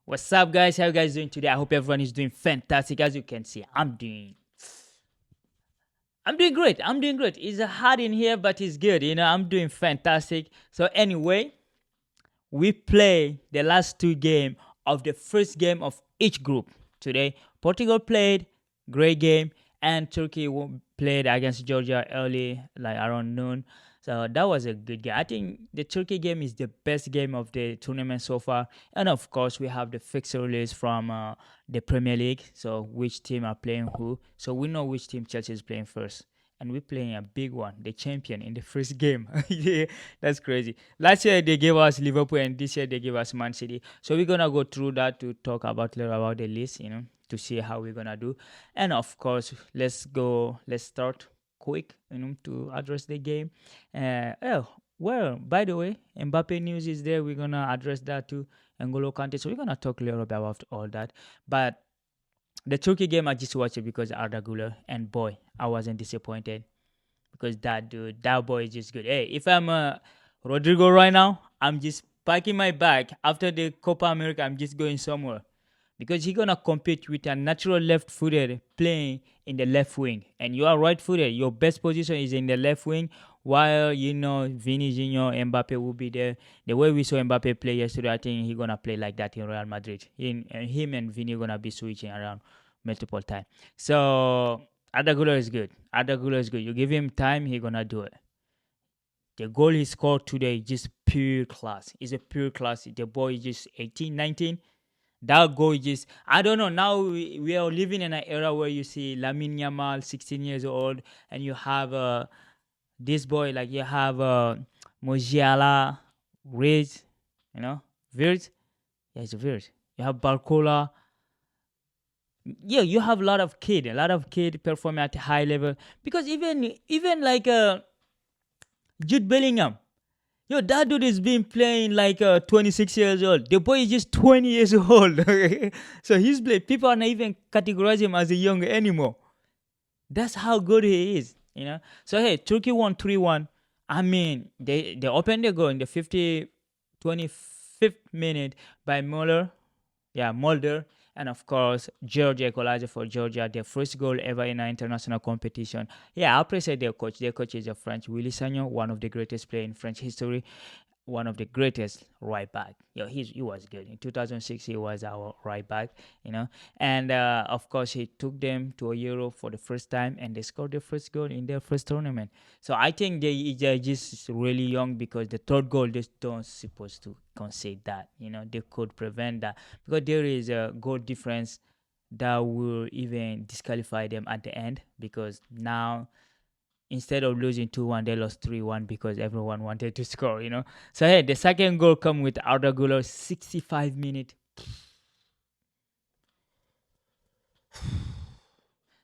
What's up, guys? How you guys doing today? I hope everyone is doing fantastic. As you can see, I'm doing great. I'm doing great. It's hard in here, but it's good. I'm doing fantastic. So anyway, we play the last two game of the first game of each group today. Portugal played, great game, and Turkey played against Georgia early, like around noon. So that was a good game. I think the Turkey game is the best game of the tournament so far. And of course, we have the fixture list from the Premier League. So which team are playing who. So we know which team Chelsea is playing first. And we're playing a big one, the champion in the first game. Yeah, that's crazy. Last year they gave us Liverpool, and this year they gave us Man City. So we're gonna go through that to talk about later about the list, to see how we're gonna do. And of course, let's go. Let's start quick, to address the game. Well, by the way, Mbappe news is there. We're gonna address that too. N'Golo Kante. So we're gonna talk later about all that. But the Turkey game, I just watched it because Arda Güler, and boy, I wasn't disappointed because that dude, that boy is just good. Hey, if I'm Rodrigo right now, I'm just packing my bag. After the Copa America, I'm just going somewhere because he's gonna compete with a natural left-footed playing in the left wing, and you are right-footed. Your best position is in the left wing, while Vini Junior, Mbappe will be there. The way we saw Mbappe play yesterday, I think he's gonna play like that in Real Madrid. Him and Vini gonna be switching around multiple times. So Arda Güler is good. Arda Güler is good. You give him time, he gonna do it. The goal he scored today, just pure class. It's a pure class. The boy is just 18, 19. That goal is just, I don't know. Now we are living in an era where you see Lamine Yamal, 16 years old, and you have this boy, like you have Mojiala, Riz, Virt. Yeah, it's Virt. You have Barcola. Yeah, you have a lot of kid performing at a high level, because even like Jude Bellingham. Yo, that dude is been playing like 26 years old. The boy is just 20 years old. So he's playing. People are not even categorize him as a young anymore. That's how good he is. So hey, Turkey won 3-1. I mean, they opened the goal in the 25th minute by Muller. Yeah, Mulder. And of course, Georgia equalizer for Georgia, their first goal ever in an international competition. Yeah, I appreciate their coach. Their coach is a French, Willy Sagnon, one of the greatest players in French history, one of the greatest right back. He was good. In 2006, he was our right back. And of course, he took them to a Euro for the first time, and they scored their first goal in their first tournament. So I think they're just really young, because the third goal, they don't supposed to concede that. They could prevent that, because there is a goal difference that will even disqualify them at the end, because now instead of losing 2-1, they lost 3-1 because everyone wanted to score. So hey, the second goal come with Arda Güler, 65 minute.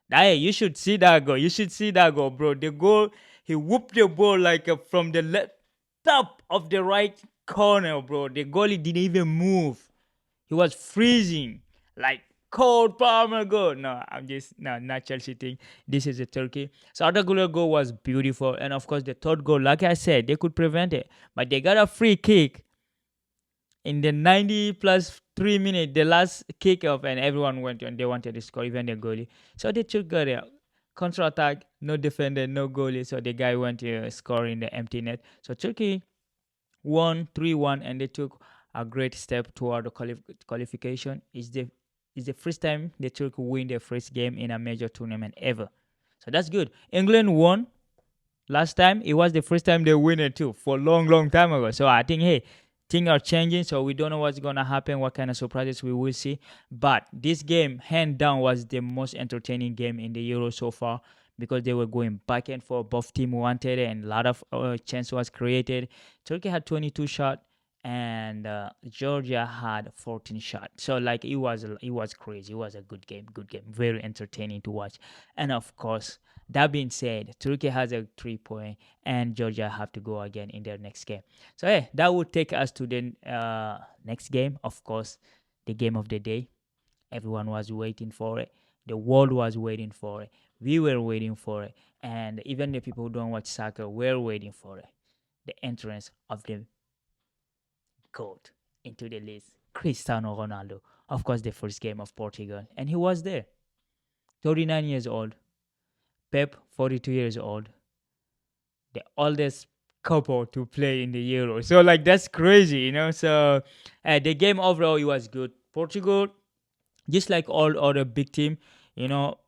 Hey, you should see that goal. You should see that goal, bro. The goal, he whooped the ball like from the left top of the right corner, bro. The goalie didn't even move. He was freezing, like cold Palmer goal. No, I'm just no, not Chelsea thing. This is a Turkey. So Arda Güler goal was beautiful, and of course the third goal, like I said, they could prevent it, but they got a free kick in the 90 plus 3 minute, the last kick off, and everyone went and they wanted to score, even the goalie. So they took a counter attack, no defender, no goalie. So the guy went to score in the empty net. So Turkey won 3-1, and they took a great step toward the qualification. It's the first time the Turkey win their first game in a major tournament ever. So that's good. England won last time. It was the first time they win it too, for a long, long time ago. So I think, hey, things are changing. So we don't know what's going to happen, what kind of surprises we will see. But this game, hand down, was the most entertaining game in the Euro so far, because they were going back and forth. Both teams wanted it, and a lot of chance was created. Turkey had 22 shots, and Georgia had 14 shots. So like it was crazy. It was a good game, very entertaining to watch. And of course, that being said, Turkey has a 3 point, and Georgia have to go again in their next game. So hey, that would take us to the next game. Of course, the game of the day. Everyone was waiting for it. The world was waiting for it. We were waiting for it, and even the people who don't watch soccer were waiting for it. The entrance of the GOAT into the list. Cristiano Ronaldo. Of course, the first game of Portugal, and he was there. 39 years old. Pep, 42 years old. The oldest couple to play in the Euro. So like that's crazy, So the game overall it was good. Portugal, just like all other big team,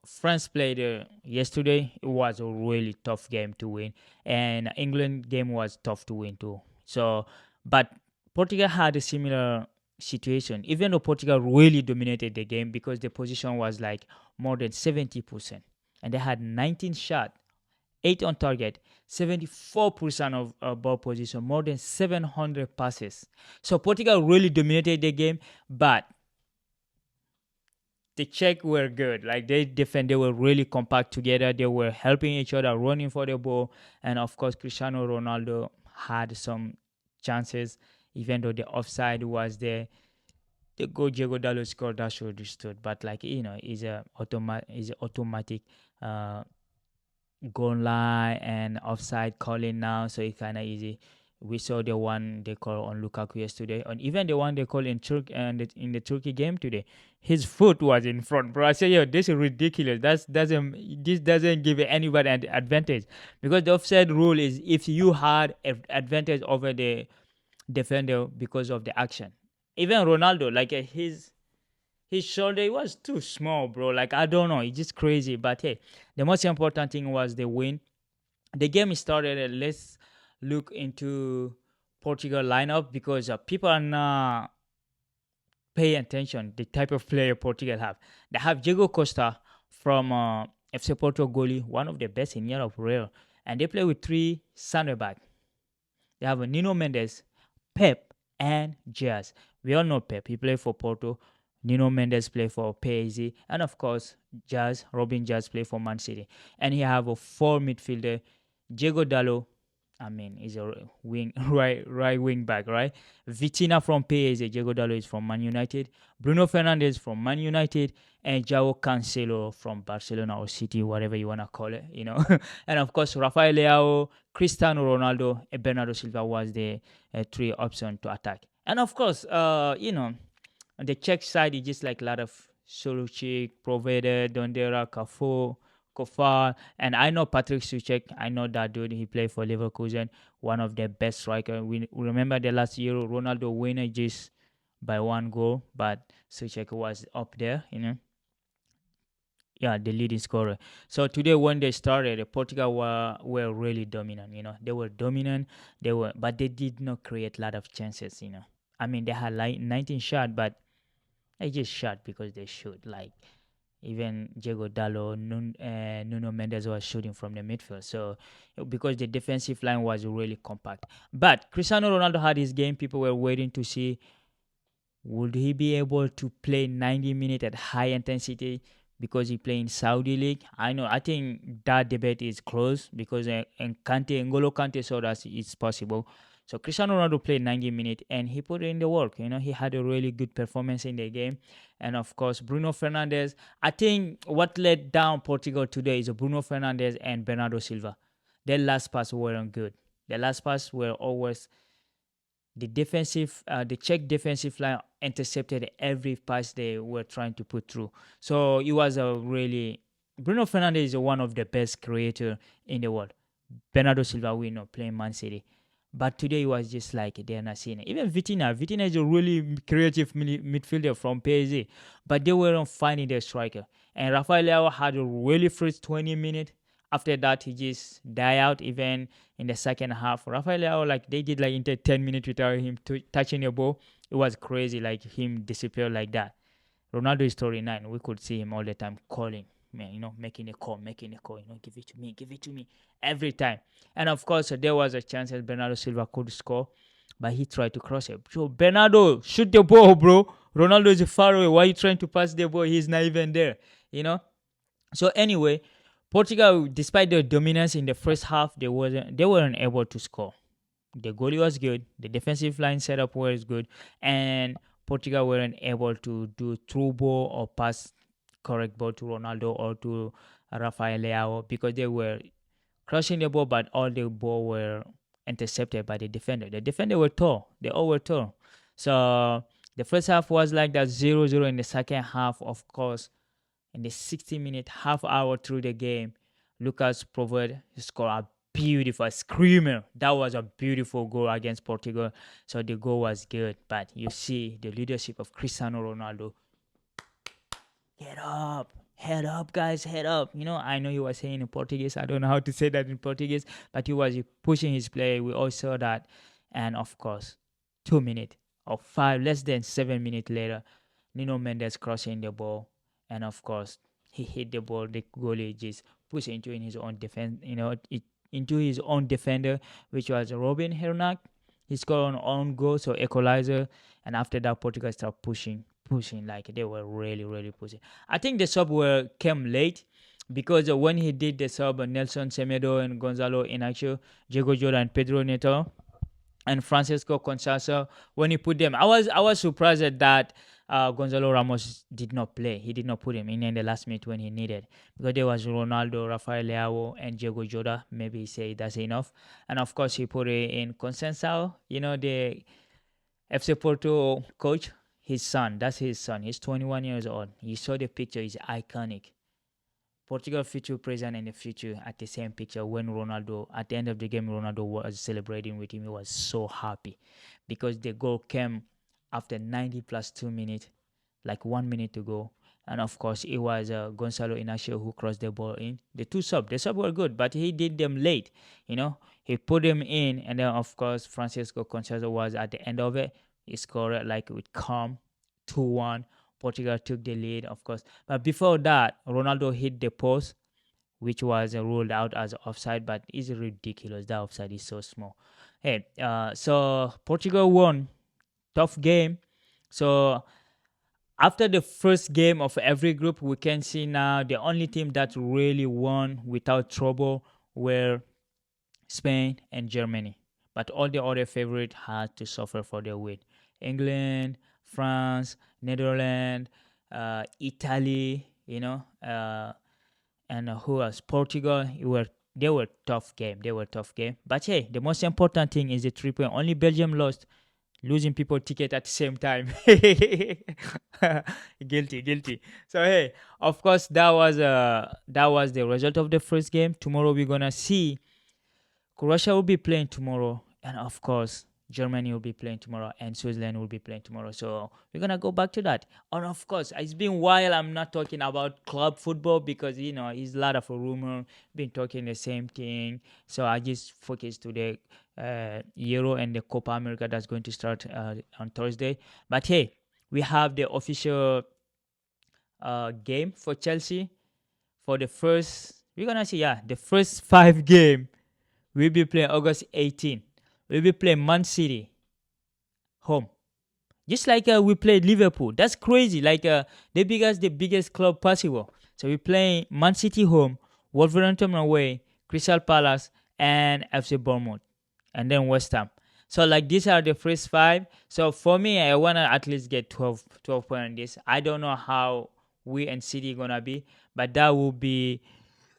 France played yesterday. It was a really tough game to win, and England game was tough to win too. So, but Portugal had a similar situation, even though Portugal really dominated the game because the position was like more than 70%, and they had 19 shots, 8 on target, 74% of ball position, more than 700 passes. So Portugal really dominated the game, but the Czech were good. Like they were really compact together. They were helping each other, running for the ball, and of course Cristiano Ronaldo had some chances, even though the offside was there. The goal Diego Dallo scored that should have stood, but like is a automatic uh, goal line and offside calling now, so it's kind of easy. We saw the one they call on Lukaku yesterday, and even the one they call in in the Turkey game today. His foot was in front, bro. I said, yo, this is ridiculous. This doesn't give anybody an advantage because the offside rule is if you had an advantage over the defender because of the action. Even Ronaldo, like his shoulder was too small, bro. Like I don't know, it's just crazy. But hey, the most important thing was the win. The game started. Let's look into Portugal lineup because people are not paying attention the type of player Portugal have. They have Diego Costa from FC Porto goalie, one of the best in Europe, real, and they play with three center back. They have Nino Mendes, Pep, and Jazz. We all know Pep. He played for Porto. Nino Mendes play for PSG, and of course Robin Jazz play for Man City. And he have a four midfielder, Diego Dallo. I mean, he's a wing right wing back, right? Vitina from PSG, Diego Dallo is from Man United, Bruno Fernandes from Man United, and Joao Cancelo from Barcelona or City, whatever you wanna call it, and of course Rafael Leao, Cristiano Ronaldo, and Bernardo Silva was the three option to attack. And of course, on the Czech side, it's just like a lot of Solucic, Proveda, Dondera, Cafu, Kofar, and I know Patrick Suchek. I know that dude. He played for Leverkusen, one of the best striker. We remember the last year Ronaldo winner just by one goal, but Suchek was up there. Yeah, the leading scorer. So today when they started, Portugal were really dominant. They were dominant. But they did not create a lot of chances. I mean, they had like 19 shots, but they just shot because they shoot. Like even Diego Dallo, Nuno Mendes was shooting from the midfield. So because the defensive line was really compact. But Cristiano Ronaldo had his game. People were waiting to see would he be able to play 90 minutes at high intensity because he played in Saudi League. I think that debate is close because N'Golo Kante saw that it's possible. So Cristiano Ronaldo played 90 minutes and he put in the work. He had a really good performance in the game. And of course, Bruno Fernandes. I think what let down Portugal today is Bruno Fernandes and Bernardo Silva. Their last pass weren't good. The last pass were always the Czech defensive line intercepted every pass they were trying to put through. So it was a really Bruno Fernandes is one of the best creator in the world. Bernardo Silva, we know, playing Man City. But today it was just like they're not seeing it. Even Vitina is a really creative midfielder from PSG, but they weren't finding their striker. And Rafael Leao had a really first 20 minutes. After that, he just died out even in the second half. Rafael Leao, like they did like into 10 minutes without him touching the ball. It was crazy, like him disappear like that. Ronaldo is 39. We could see him all the time calling, man, making a call, give it to me every time. And of course, there was a chance that Bernardo Silva could score, but he tried to cross it. So Bernardo, shoot the ball, bro. Ronaldo is far away. Why are you trying to pass the ball? He's not even there. So anyway, Portugal, despite their dominance in the first half, they weren't able to score. The goalie was good. The defensive line setup was good, and Portugal weren't able to do through ball or pass correct ball to Ronaldo or to Rafael Leao because they were crushing the ball, but all the ball were intercepted by the defender. The defender were tall. They all were tall. So The first half was like that 0-0. In the second half, of course, in the 60-minute, half hour through the game, Lucas Proverbs scored a beautiful screamer. That was a beautiful goal against Portugal. So the goal was good. But you see the leadership of Cristiano Ronaldo. Get up. Head up, guys, head up. I know he was saying in Portuguese. I don't know how to say that in Portuguese, but he was pushing his play. We all saw that. And of course, 2 minutes or less than 7 minutes later, Nino Mendes crossing the ball. And of course, he hit the ball. The goalie just pushed into his own defense, into his own defender, which was Robin Hernac. He scored on own goal, so equalizer. And after that, Portugal started pushing like they were really, really pushing. I think the sub came late because when he did the sub, Nelson Semedo and Gonzalo Inacio, Diego Jota and Pedro Neto, and Francisco Conchazo, when he put them, I was surprised at that. Gonzalo Ramos did not play. He did not put him in the last minute when he needed, because there was Ronaldo, Rafael Leao, and Diego Jota. Maybe he said that's enough. And of course, he put it in Conceição, the FC Porto coach. His son, that's his son. He's 21 years old. You saw the picture, it's iconic. Portugal future, present, and the future at the same picture. When Ronaldo, at the end of the game, Ronaldo was celebrating with him. He was so happy because the goal came after 90 plus 2 minutes, like 1 minute to go. And of course, it was Gonzalo Inacio who crossed the ball in. The subs were good, but he did them late. He put them in, and then of course, Francisco Conchazo was at the end of it. He scored like with calm, 2-1. Portugal took the lead, of course. But before that, Ronaldo hit the post, which was ruled out as offside, but it's ridiculous. That offside is so small. Hey, so Portugal won. Tough game. So after the first game of every group, we can see now the only team that really won without trouble were Spain and Germany. But all the other favorites had to suffer for their win. England, France, Netherlands, Italy, and who else? Portugal. They were tough game. But hey, the most important thing is the 3 point. Only Belgium lost, losing people ticket at the same time. Guilty. So hey, of course that was the result of the first game. Tomorrow we're gonna see Croatia will be playing tomorrow, and of course Germany will be playing tomorrow, and Switzerland will be playing tomorrow. So we're gonna go back to that. And of course, it's been a while. I'm not talking about club football because it's a lot of rumor. Been talking the same thing. So I just focus to the Euro and the Copa America that's going to start on Thursday. But hey, we have the official game for Chelsea for the first. We're gonna see the first 5 game. We'll be playing August 18. We'll be playing Man City home. Just like we played Liverpool. That's crazy. Like the biggest club possible. So we're playing Man City home, Wolverhampton away, Crystal Palace, and FC Bournemouth. And then West Ham. So like these are the first 5. So for me, I want to at least get 12 points on this. I don't know how we and City going to be. But that will be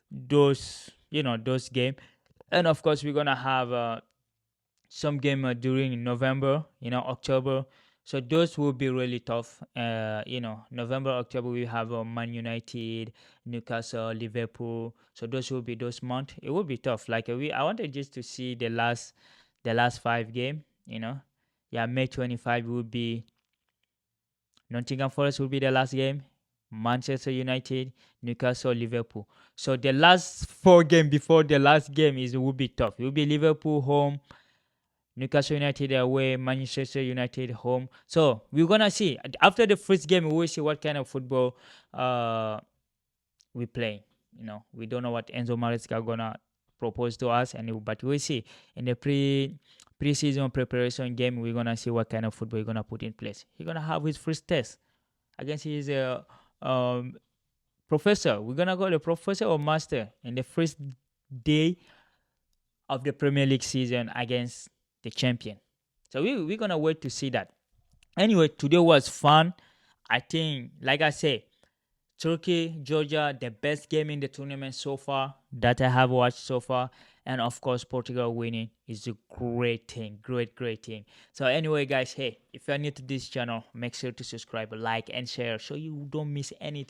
those games. And of course, we're going to have some game during November, October. So those will be really tough. November, October, we have Man United, Newcastle, Liverpool. So those will be those months. It will be tough. Like I wanted just to see the last 5 game. May 25 will be Nottingham Forest will be the last game. Manchester United, Newcastle, Liverpool. So the last 4 games before the last game will be tough. It will be Liverpool home, Newcastle United away, Manchester United home. So we're gonna see after the first game. We will see what kind of football we play. We don't know what Enzo Maresca gonna propose to us, but we'll see in the pre-season preparation game. We're gonna see what kind of football he's gonna put in place. He's gonna have his first test against his professor. We're gonna go the professor or master in the first day of the Premier League season against the champion. So we're gonna wait to see that. Anyway, today was fun. I think, like I say, Turkey, Georgia, the best game in the tournament so far that I have watched so far. and of course Portugal winning is a great thing, great thing. So anyway guys, hey, if you're new to this channel, make sure to subscribe, like and share so you don't miss anything.